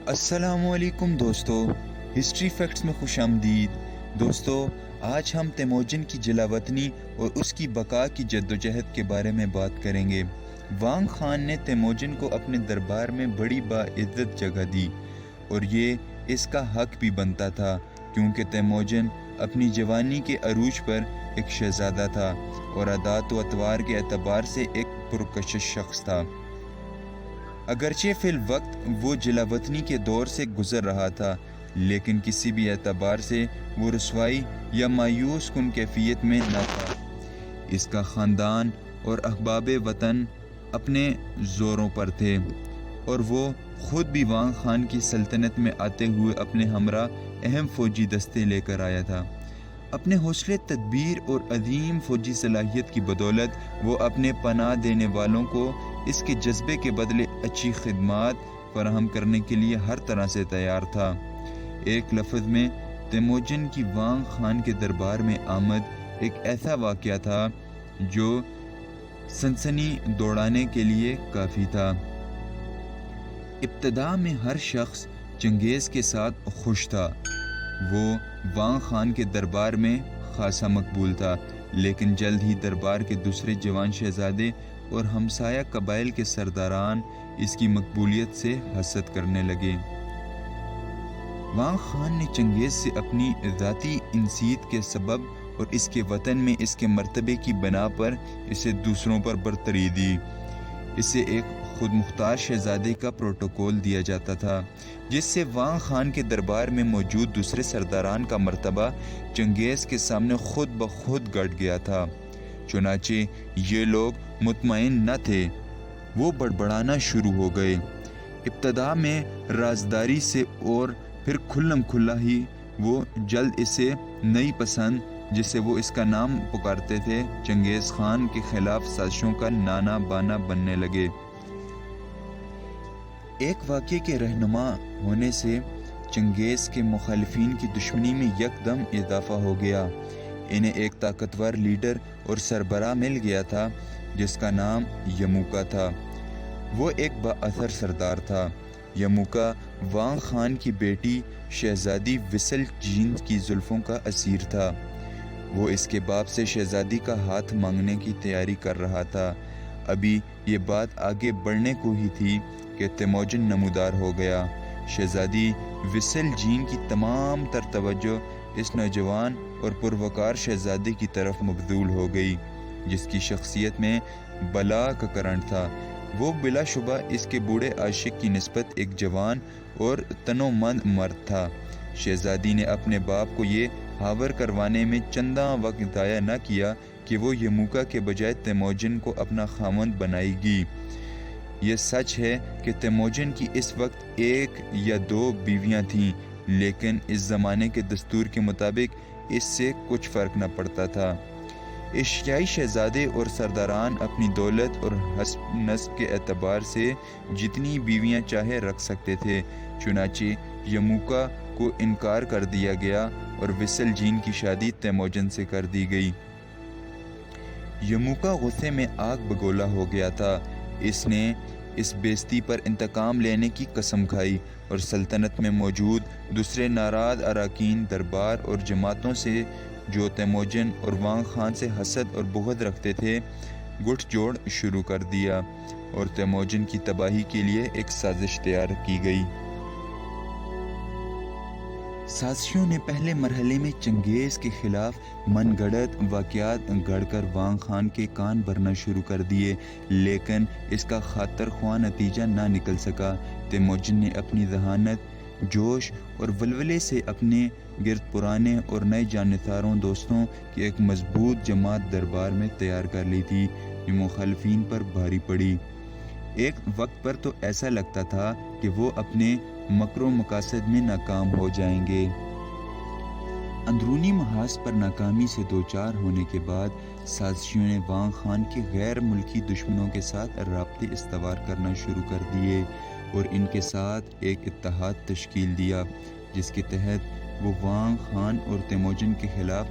السلام علیکم دوستو، ہسٹری فیکٹس میں خوش آمدید۔ دوستو، آج ہم تیموجن کی جلاوطنی اور اس کی بقا کی جدوجہد کے بارے میں بات کریں گے۔ وانگ خان نے تیموجن کو اپنے دربار میں بڑی باعزت جگہ دی، اور یہ اس کا حق بھی بنتا تھا، کیونکہ تیموجن اپنی جوانی کے عروج پر ایک شہزادہ تھا اور عادات و اطوار کے اعتبار سے ایک پرکشش شخص تھا۔ اگرچہ فی الوقت وہ جلاوطنی کے دور سے گزر رہا تھا، لیکن کسی بھی اعتبار سے وہ رسوائی یا مایوس کن کیفیت میں نہ تھا۔ اس کا خاندان اور احباب وطن اپنے زوروں پر تھے، اور وہ خود بھی وانگ خان کی سلطنت میں آتے ہوئے اپنے ہمراہ اہم فوجی دستے لے کر آیا تھا۔ اپنے حوصلے، تدبیر اور عظیم فوجی صلاحیت کی بدولت وہ اپنے پناہ دینے والوں کو اس کے جذبے کے بدلے اچھی خدمات فراہم کرنے کے لیے ہر طرح سے تیار تھا۔ ایک لفظ میں، تیموجن کی وانگ خان کے دربار میں آمد ایک ایسا واقعہ تھا جو سنسنی دوڑانے کے لیے کافی تھا۔ ابتدا میں ہر شخص چنگیز کے ساتھ خوش تھا۔ وہ وانگ خان کے دربار میں خاصا مقبول تھا، لیکن جلد ہی دربار کے دوسرے جوان شہزادے اور ہمسایہ قبائل کے سرداران اس کی مقبولیت سے حسد کرنے لگے۔ وانگ خان نے چنگیز سے اپنی ذاتی انسیت کے سبب اور اس کے وطن میں اس کے مرتبے کی بنا پر اسے دوسروں پر برتری دی۔ اسے ایک خود مختار شہزادے کا پروٹوکول دیا جاتا تھا، جس سے وانگ خان کے دربار میں موجود دوسرے سرداران کا مرتبہ چنگیز کے سامنے خود بخود گڑ گیا تھا۔ چنانچہ یہ لوگ مطمئن نہ تھے، وہ بڑبڑانا شروع ہو گئے، ابتدا میں رازداری سے اور پھر کھلم کھلا ہی۔ وہ جلد اسے نئی پسند، جسے وہ اس کا نام پکارتے تھے، چنگیز خان کے خلاف سازشوں کا نانا بانا بننے لگے۔ ایک واقعے کے رہنما ہونے سے چنگیز کے مخالفین کی دشمنی میں یکدم اضافہ ہو گیا۔ انہیں ایک طاقتور لیڈر اور سربراہ مل گیا تھا جس کا نام یموکا تھا۔ وہ ایک بااثر سردار تھا۔ یموکا وانگ خان کی بیٹی شہزادی وسل جین کی زلفوں کا اسیر تھا۔ وہ اس کے باپ سے شہزادی کا ہاتھ مانگنے کی تیاری کر رہا تھا۔ ابھی یہ بات آگے بڑھنے کو ہی تھی کہ تیموجن نمودار ہو گیا۔ شہزادی وسل جین کی تمام تر توجہ اس نوجوان اور پروقار شہزادے کی طرف مبذول ہو گئی، جس کی شخصیت میں بلا کا کرنٹ تھا۔ وہ بلا شبہ اس کے بوڑھے عاشق کی نسبت ایک جوان اور تنومند مرد تھا۔ شہزادی نے اپنے باپ کو یہ ہاور کروانے میں چنداں وقت ضائع نہ کیا کہ وہ یموکا کے بجائے تیموجن کو اپنا خاوند بنائے گی۔ یہ سچ ہے کہ تیموجن کی اس وقت ایک یا دو بیویاں تھیں، لیکن اس زمانے کے دستور کے مطابق اس سے کچھ فرق نہ پڑتا تھا۔ ایشیائی شہزادے اور سرداران اپنی دولت اور حسب نسب کے اعتبار سے جتنی بیویاں چاہے رکھ سکتے تھے، چنانچہ یموکا کو انکار کر دیا گیا اور وسل جین کی شادی تیموجن سے کر دی گئی۔ یموکا غصے میں آگ بگولا ہو گیا تھا۔ اس نے اس بےزتی پر انتقام لینے کی قسم کھائی اور سلطنت میں موجود دوسرے ناراض اراکین، دربار اور جماعتوں سے جو تیموجن اور وانگ خان سے حسد اور بغض رکھتے تھے، گٹھ جوڑ شروع کر دیا، اور تیموجن کی تباہی کے لیے ایک سازش تیار کی گئی۔ سازشوں نے پہلے مرحلے میں چنگیز کے خلاف من گھڑت واقعات گھڑ کر وانگ خان کے کان بھرنا شروع کر دیے، لیکن اس کا خاطر خواہ نتیجہ نہ نکل سکا۔ تیموجن نے اپنی ذہانت، جوش اور ولولے سے اپنے گرد پرانے اور نئے جانبداروں دوستوں کی ایک مضبوط جماعت دربار میں تیار کر لی تھی، جو مخالفین پر بھاری پڑی۔ ایک وقت پر تو ایسا لگتا تھا کہ وہ اپنے مکر و مقاصد میں ناکام ہو جائیں گے۔ اندرونی محاذ پر ناکامی سے دوچار ہونے کے بعد سازشیوں نے وانگ خان کے غیر ملکی دشمنوں کے ساتھ رابطے استوار کرنا شروع کر دیے اور ان کے ساتھ ایک اتحاد تشکیل دیا، جس کے تحت وہ وانگ خان اور تیموجن کے خلاف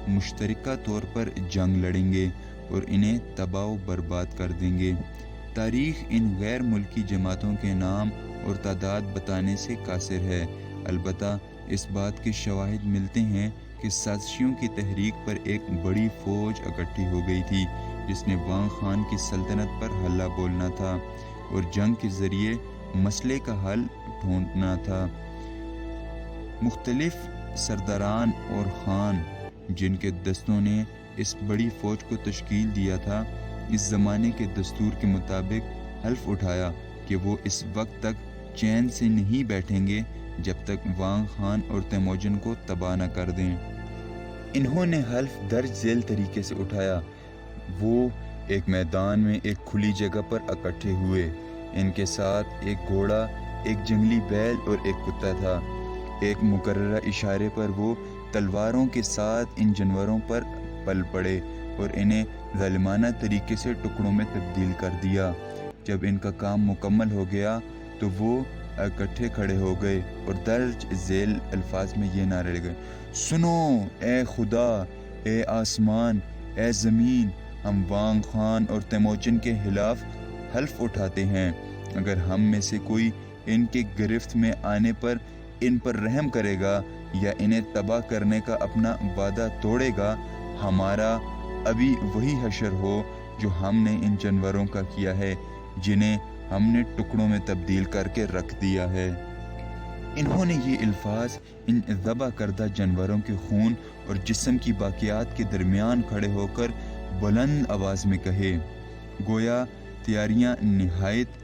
مشترکہ طور پر جنگ لڑیں گے اور انہیں تباہ و برباد کر دیں گے۔ تاریخ ان غیر ملکی جماعتوں کے نام اور تعداد بتانے سے قاصر ہے۔ البتہ اس بات کے شواہد ملتے ہیں کہ سازشیوں کی تحریک پر ایک بڑی فوج اکٹھی ہو گئی تھی جس نے وانگ خان کی سلطنت پر حلہ بولنا تھا اور جنگ کے ذریعے مسئلے کا حل ڈھونڈنا تھا۔ مختلف سرداران اور خان جن کے دستوں نے اس بڑی فوج کو تشکیل دیا تھا، اس زمانے کے دستور کے مطابق حلف اٹھایا کہ وہ اس وقت تک چین سے نہیں بیٹھیں گے جب تک وانگ خان اور تیموجن کو تباہ نہ کر دیں۔ انہوں نے حلف درج ذیل طریقے سے اٹھایا۔ وہ ایک میدان میں ایک کھلی جگہ پر اکٹھے ہوئے۔ ان کے ساتھ ایک گھوڑا، ایک جنگلی بیل اور ایک کتا تھا۔ ایک مقررہ اشارے پر وہ تلواروں کے ساتھ ان جانوروں پر پل پڑے اور انہیں ظالمانہ طریقے سے ٹکڑوں میں تبدیل کر دیا۔ جب ان کا کام مکمل ہو گیا تو وہ اکٹھے کھڑے ہو گئے اور درج ذیل الفاظ میں یہ نعرے لگائے: سنو اے خدا، اے آسمان، اے زمین، ہم وانگ خان اور تیموجن کے خلاف حلف اٹھاتے ہیں۔ اگر ہم میں سے کوئی ان کے گرفت میں آنے پر ان پر رحم کرے گا یا انہیں تباہ کرنے کا اپنا وعدہ توڑے گا، ہمارا ابھی وہی حشر ہو جو ہم نے ان جانوروں کا کیا ہے جنہیں ہم نے ٹکڑوں میں تبدیل کر کے رکھ دیا ہے۔ انہوں نے یہ الفاظ ان ذبح کردہ جانوروں کے خون اور جسم کی باقیات کے درمیان کھڑے ہو کر بلند آواز میں کہے۔ گویا تیاریاں نہایت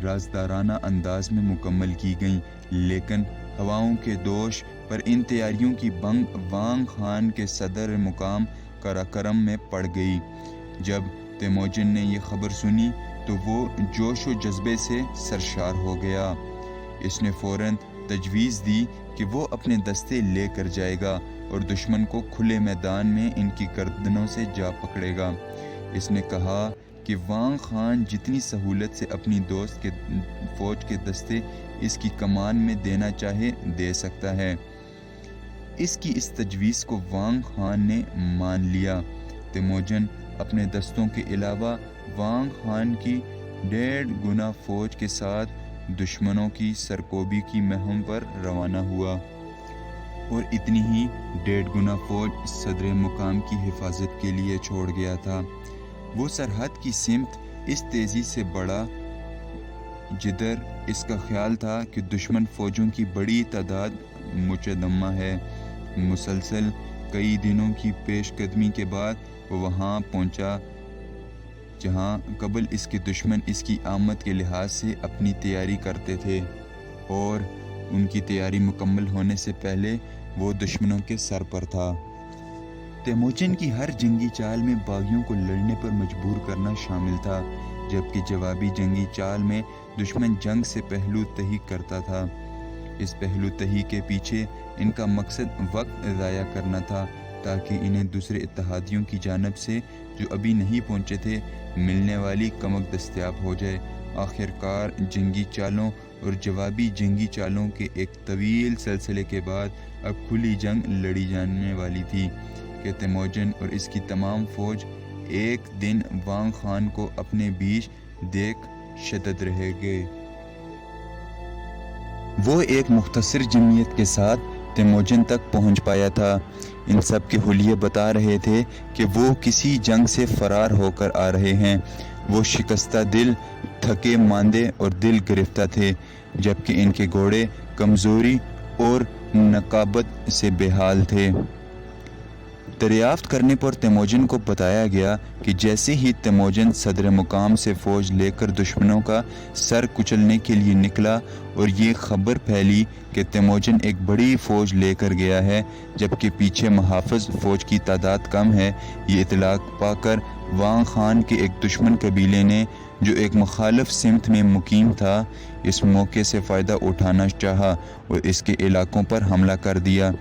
رازدارانہ انداز میں مکمل کی گئیں، لیکن ہواؤں کے دوش پر ان تیاریوں کی بنگ وانگ خان کے صدر مقام قراقرم میں پڑ گئی۔ جب تیموجن نے یہ خبر سنی تو وہ جوش و جذبے سے سرشار ہو گیا۔ اس نے فوراً تجویز دی کہ وہ اپنے دستے لے کر جائے گا اور دشمن کو کھلے میدان میں ان کی گردنوں سے جا پکڑے گا۔ اس نے کہا کہ وانگ خان جتنی سہولت سے اپنی دوست کے فوج کے دستے اس کی کمان میں دینا چاہے دے سکتا ہے۔ اس کی اس تجویز کو وانگ خان نے مان لیا۔ تیموجن اپنے دستوں کے علاوہ وانگ خان کی 1.5 گنا فوج کے ساتھ دشمنوں کی سرکوبی کی مہم پر روانہ ہوا اور اتنی ہی 1.5 گنا فوج صدر مقام کی حفاظت کے لیے چھوڑ گیا تھا۔ وہ سرحد کی سمت اس تیزی سے بڑھا جدھر اس کا خیال تھا کہ دشمن فوجوں کی بڑی تعداد مچدمہ ہے۔ مسلسل کئی دنوں کی پیش قدمی کے بعد وہ وہاں پہنچا جہاں قبل اس کے دشمن اس کی آمد کے لحاظ سے اپنی تیاری کرتے تھے، اور ان کی تیاری مکمل ہونے سے پہلے وہ دشمنوں کے سر پر تھا۔ تیموجن کی ہر جنگی چال میں باغیوں کو لڑنے پر مجبور کرنا شامل تھا، جبکہ جوابی جنگی چال میں دشمن جنگ سے پہلو تہی کرتا تھا۔ اس پہلو تہی کے پیچھے ان کا مقصد وقت ضائع کرنا تھا تاکہ انہیں دوسرے اتحادیوں کی جانب سے جو ابھی نہیں پہنچے تھے ملنے والی کمک دستیاب ہو جائے۔ آخر کار جنگی چالوں اور جوابی جنگی چالوں کے ایک طویل سلسلے کے بعد اب کھلی جنگ لڑی جانے والی تھی کہ تیموجن اور اس کی تمام فوج ایک دن وانگ خان کو اپنے بیچ دیکھ شدد رہ گئے۔ وہ ایک مختصر جمعیت کے ساتھ تیموجن تک پہنچ پایا تھا۔ ان سب کے حلیے بتا رہے تھے کہ وہ کسی جنگ سے فرار ہو کر آ رہے ہیں۔ وہ شکستہ دل، تھکے ماندے اور دل گرفتہ تھے، جبکہ ان کے گھوڑے کمزوری اور نکابت سے بے حال تھے۔ دریافت کرنے پر تیموجن کو بتایا گیا کہ جیسے ہی تیموجن صدر مقام سے فوج لے کر دشمنوں کا سر کچلنے کے لیے نکلا اور یہ خبر پھیلی کہ تیموجن ایک بڑی فوج لے کر گیا ہے جبکہ پیچھے محافظ فوج کی تعداد کم ہے، یہ اطلاع پا کر وانگ خان کے ایک دشمن قبیلے نے جو ایک مخالف سمت میں مقیم تھا اس موقع سے فائدہ اٹھانا چاہا اور اس کے علاقوں پر حملہ کر دیا۔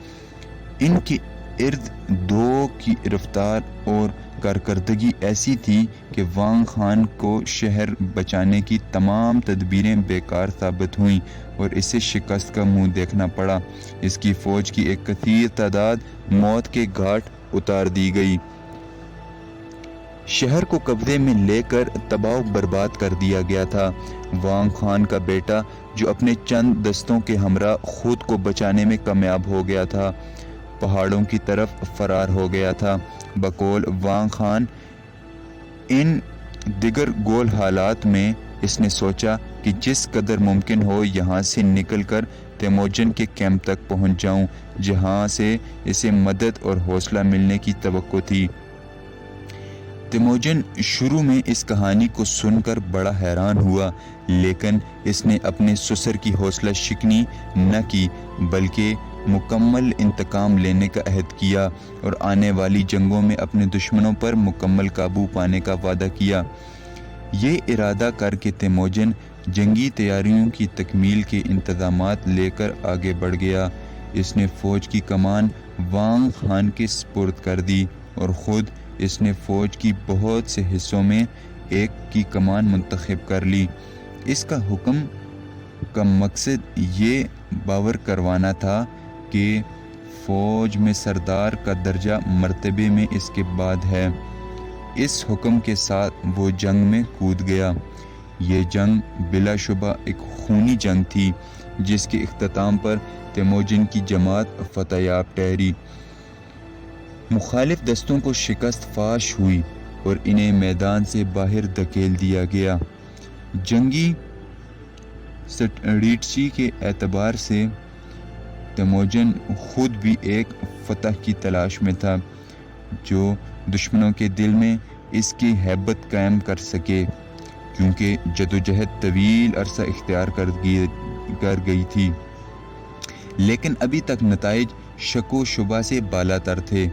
ان کے ارد دو کی رفتار اور کارکردگی ایسی تھی کہ وانگ خان کو شہر بچانے کی تمام تدبیریں بیکار ثابت ہوئیں اور اسے شکست کا منہ دیکھنا پڑا۔ اس کی فوج کی ایک کثیر تعداد موت کے گھاٹ اتار دی گئی۔ شہر کو قبضے میں لے کر تباہ و برباد کر دیا گیا تھا۔ وانگ خان کا بیٹا جو اپنے چند دستوں کے ہمراہ خود کو بچانے میں کامیاب ہو گیا تھا، پہاڑوں کی طرف فرار ہو گیا تھا۔ بقول وانگ خان، ان دیگر گول حالات میں اس نے سوچا کہ جس قدر ممکن ہو یہاں سے نکل کر تیموجن کے کیمپ تک پہنچ جاؤں، جہاں سے اسے مدد اور حوصلہ ملنے کی توقع تھی۔ تیموجن شروع میں اس کہانی کو سن کر بڑا حیران ہوا، لیکن اس نے اپنے سسر کی حوصلہ شکنی نہ کی، بلکہ مکمل انتقام لینے کا عہد کیا اور آنے والی جنگوں میں اپنے دشمنوں پر مکمل قابو پانے کا وعدہ کیا۔ یہ ارادہ کر کے تیموجن جنگی تیاریوں کی تکمیل کے انتظامات لے کر آگے بڑھ گیا۔ اس نے فوج کی کمان وانگ خان کے سپرد کر دی اور خود اس نے فوج کی بہت سے حصوں میں ایک کی کمان منتخب کر لی۔ اس کا حکم کا مقصد یہ باور کروانا تھا کہ فوج میں سردار کا درجہ مرتبے میں اس کے بعد ہے۔ اس حکم کے ساتھ وہ جنگ میں کود گیا۔ یہ جنگ بلا شبہ ایک خونی جنگ تھی، جس کے اختتام پر تیموجن کی جماعت فتح یاب ٹھہری۔ مخالف دستوں کو شکست فاش ہوئی اور انہیں میدان سے باہر دھکیل دیا گیا۔ جنگی اسٹریٹجی کے اعتبار سے تیموجن خود بھی ایک فتح کی تلاش میں تھا جو دشمنوں کے دل میں اس کی ہیبت قائم کر سکے، کیونکہ جدوجہد طویل عرصہ اختیار کر گئی تھی، لیکن ابھی تک نتائج شک و شبہ سے بالا تر تھے۔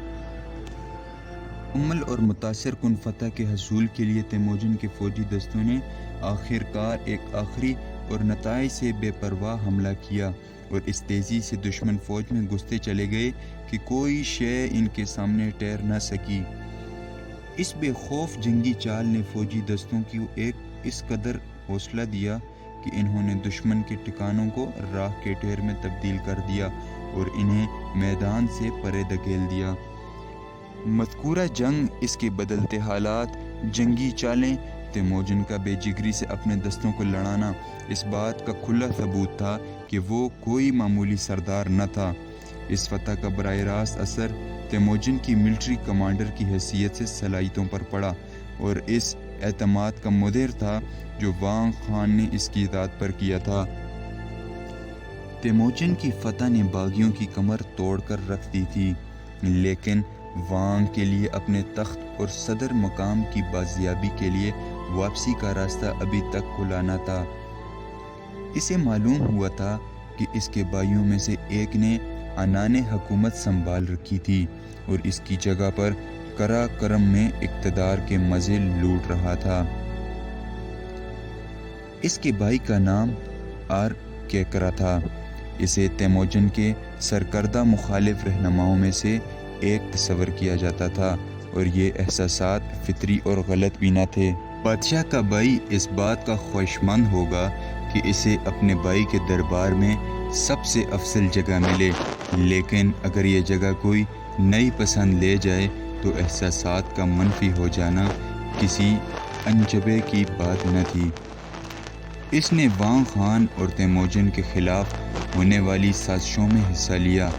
مکمل اور متاثر کن فتح کے حصول کے لیے تیموجن کے فوجی دستوں نے آخر کار ایک آخری اور نتائج سے بے پرواہ حملہ کیا اور اس تیزی سے دشمن فوج میں گھستے چلے گئے کہ کوئی شے ان کے سامنے ٹھہر نہ سکی۔ اس بے خوف جنگی چال نے فوجی دستوں کی ایک اس قدر حوصلہ دیا کہ انہوں نے دشمن کے ٹھکانوں کو راکھ کے ڈھیر میں تبدیل کر دیا اور انہیں میدان سے پرے دھکیل دیا۔ مذکورہ جنگ، اس کے بدلتے حالات، جنگی چالیں، تیموجن کا بے جگری سے اپنے دستوں کو لڑانا اس بات کا کھلا ثبوت تھا کہ وہ کوئی معمولی سردار نہ تھا۔ اس فتح کا براہ راست اثر تیموجن کی ملٹری کمانڈر کی حیثیت سے صلاحیتوں پر پڑا اور اس اعتماد کا مظہر تھا جو وانگ خان نے اس کی ذات پر کیا تھا۔ تیموجن کی فتح نے باغیوں کی کمر توڑ کر رکھ دی تھی، لیکن وانگ کے لیے اپنے تخت اور صدر مقام کی بازیابی کے لیے واپسی کا راستہ ابھی تک کھلا نہ تھا۔ اسے معلوم ہوا تھا کہ اس کے بھائیوں میں سے ایک نے عنان حکومت سنبھال رکھی تھی اور اس کی جگہ پر کرا کرم میں اقتدار کے مزے لوٹ رہا تھا۔ اس کے بھائی کا نام آر کیکرا تھا۔ اسے تیموجن کے سرکردہ مخالف رہنماؤں میں سے ایک تصور کیا جاتا تھا اور یہ احساسات فطری اور غلط بھی نہ تھے۔ بادشاہ کا بھائی اس بات کا خواہشمند ہوگا کہ اسے اپنے بھائی کے دربار میں سب سے افضل جگہ ملے، لیکن اگر یہ جگہ کوئی نئی پسند لے جائے تو احساسات کا منفی ہو جانا کسی انجبے کی بات نہ تھی۔ اس نے وانگ خان اور تیموجن کے خلاف ہونے والی سازشوں میں حصہ لیا،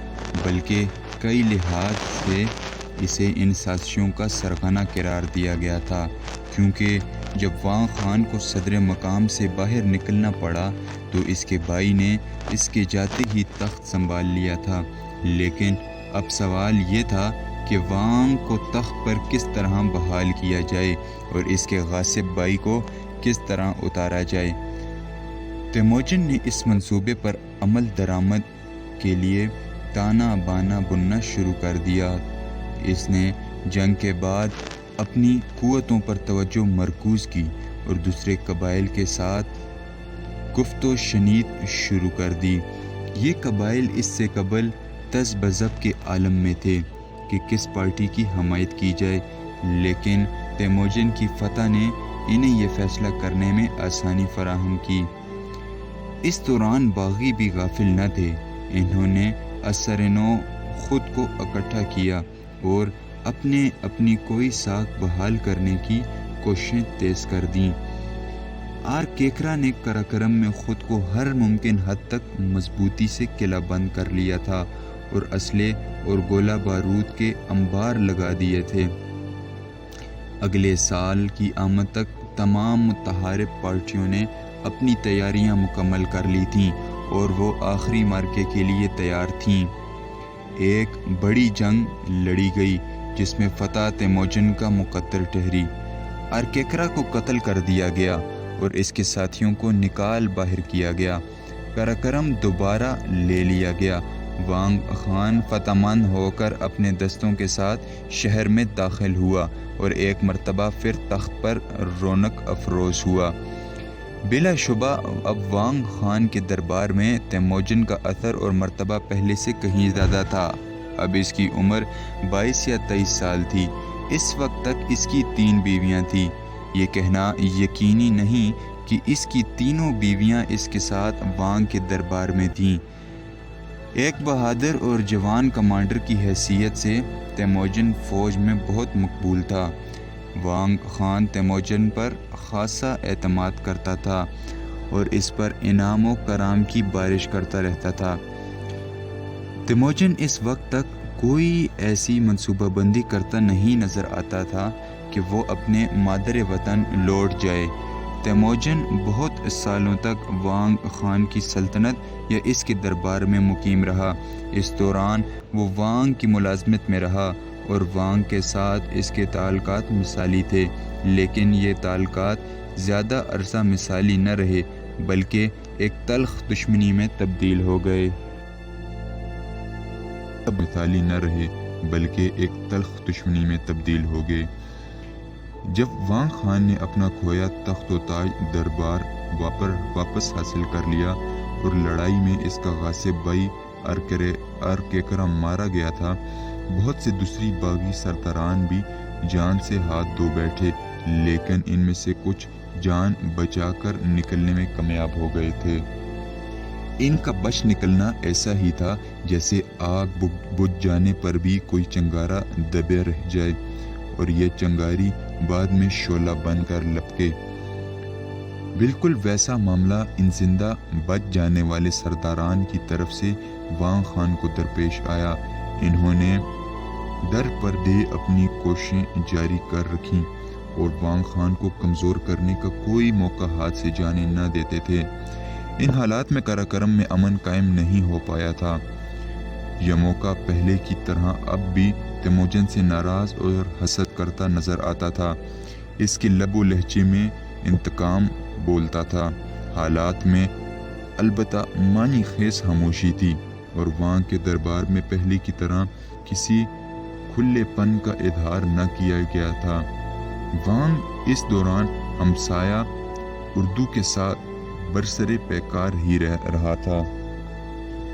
بلکہ کئی لحاظ سے اسے ان سازشوں کا سرغنہ قرار دیا گیا تھا، کیونکہ جب وانگ خان کو صدر مقام سے باہر نکلنا پڑا تو اس کے بھائی نے اس کے جاتے ہی تخت سنبھال لیا تھا، لیکن اب سوال یہ تھا کہ وانگ کو تخت پر کس طرح بحال کیا جائے اور اس کے غاصب بھائی کو کس طرح اتارا جائے۔ تیموجن نے اس منصوبے پر عمل درآمد کے لیے تانا بانا بننا شروع کر دیا۔ اس نے جنگ کے بعد اپنی قوتوں پر توجہ مرکوز کی اور دوسرے قبائل کے ساتھ گفت و شنید شروع کر دی۔ یہ قبائل اس سے قبل تز بذب کے عالم میں تھے کہ کس پارٹی کی حمایت کی جائے، لیکن تیموجن کی فتح نے انہیں یہ فیصلہ کرنے میں آسانی فراہم کی۔ اس دوران باغی بھی غافل نہ تھے۔ انہوں نے اثر نو خود کو اکٹھا کیا اور اپنی کوئی ساکھ بحال کرنے کی کوششیں تیز کر دیں۔ آرکیکرا نے قراقرم میں خود کو ہر ممکن حد تک مضبوطی سے قلعہ بند کر لیا تھا اور اسلحے اور گولہ بارود کے انبار لگا دیے تھے۔ اگلے سال کی آمد تک تمام متحارب پارٹیوں نے اپنی تیاریاں مکمل کر لی تھیں اور وہ آخری معرکے کے لیے تیار تھیں۔ ایک بڑی جنگ لڑی گئی جس میں فتح تیموجن کا مقدر ٹھہری۔ آرکیکرا کو قتل کر دیا گیا اور اس کے ساتھیوں کو نکال باہر کیا گیا۔ قراقرم دوبارہ لے لیا گیا۔ وانگ خان فتح مند ہو کر اپنے دستوں کے ساتھ شہر میں داخل ہوا اور ایک مرتبہ پھر تخت پر رونق افروز ہوا۔ بلا شبہ اب وانگ خان کے دربار میں تیموجن کا اثر اور مرتبہ پہلے سے کہیں زیادہ تھا۔ اب اس کی عمر 22 یا 23 سال تھی۔ اس وقت تک اس کی 3 بیویاں تھیں۔ یہ کہنا یقینی نہیں کہ اس کی تینوں بیویاں اس کے ساتھ وانگ کے دربار میں تھیں۔ ایک بہادر اور جوان کمانڈر کی حیثیت سے تیموجن فوج میں بہت مقبول تھا۔ وانگ خان تیموجن پر خاصا اعتماد کرتا تھا اور اس پر انعام و کرام کی بارش کرتا رہتا تھا۔ تیموجن اس وقت تک کوئی ایسی منصوبہ بندی کرتا نہیں نظر آتا تھا کہ وہ اپنے مادر وطن لوٹ جائے۔ تیموجن بہت سالوں تک وانگ خان کی سلطنت یا اس کے دربار میں مقیم رہا۔ اس دوران وہ وانگ کی ملازمت میں رہا اور وانگ کے ساتھ اس کے تعلقات مثالی تھے، لیکن یہ تعلقات زیادہ عرصہ مثالی نہ رہے بلکہ ایک تلخ دشمنی میں تبدیل ہو گئے۔ جب وانگ خان نے اپنا کھویا تخت و تاج دربار واپس حاصل کر لیا اور لڑائی میں اس کا غاصب بھائی آرکیکرا مارا گیا تھا، بہت سے دوسری باغی سرداران بھی جان سے ہاتھ دھو بیٹھے، لیکن ان میں سے کچھ جان بچا کر نکلنے میں کامیاب ہو گئے تھے۔ ان کا بچ نکلنا ایسا ہی تھا جیسے آگ بجھ جانے پر بھی کوئی چنگارا دبے رہ جائے اور یہ چنگاری بعد میں شعلہ بن کر لپکے۔ بالکل ویسا معاملہ ان زندہ بچ جانے والے سرداران کی طرف سے وانگ خان کو درپیش آیا۔ انہوں نے در پردے اپنی کوششیں جاری کر رکھیں اور وانگ خان کو کمزور کرنے کا کوئی موقع ہاتھ سے جانے نہ دیتے تھے۔ ان حالات میں قراقرم میں امن قائم نہیں ہو پایا تھا۔ یہ موقع پہلے کی طرح اب بھی تیموجن سے ناراض اور حسد کرتا نظر آتا تھا۔ اس کے لب و لہجے میں انتقام بولتا تھا۔ حالات میں البتہ معنی خیز خاموشی تھی اور وانگ کے دربار میں پہلے کی طرح کسی کھلے پن کا اظہار نہ کیا گیا تھا۔ وانگ اس دوران ہمسایہ اردو کے ساتھ برسر پیکار ہی رہا تھا۔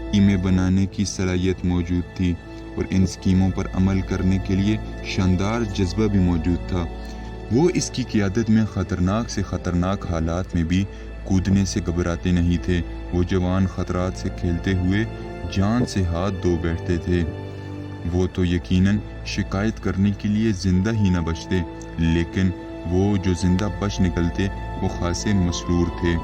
اسکیمیں بنانے کی صلاحیت موجود تھی اور ان اسکیموں پر عمل کرنے کے لیے شاندار جذبہ بھی موجود تھا۔ وہ اس کی قیادت میں خطرناک سے خطرناک حالات میں بھی کودنے سے گھبراتے نہیں تھے۔ وہ جوان خطرات سے کھیلتے ہوئے جان سے ہاتھ دھو بیٹھتے تھے۔ وہ تو یقیناً شکایت کرنے کے لیے زندہ ہی نہ بچتے، لیکن وہ جو زندہ بچ نکلتے وہ خاصے مسرور تھے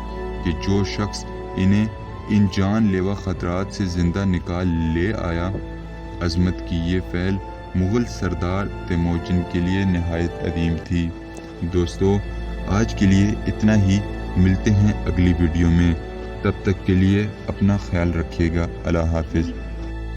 کہ جو شخص انہیں ان جان لیوا خطرات سے زندہ نکال لے آیا۔ عظمت کی یہ فعل مغل سردار تیموجن کے لیے نہایت عظیم تھی۔ دوستو، آج کے لیے اتنا ہی، ملتے ہیں اگلی ویڈیو میں، تب تک کے لیے اپنا خیال رکھیے گا۔ اللہ حافظ۔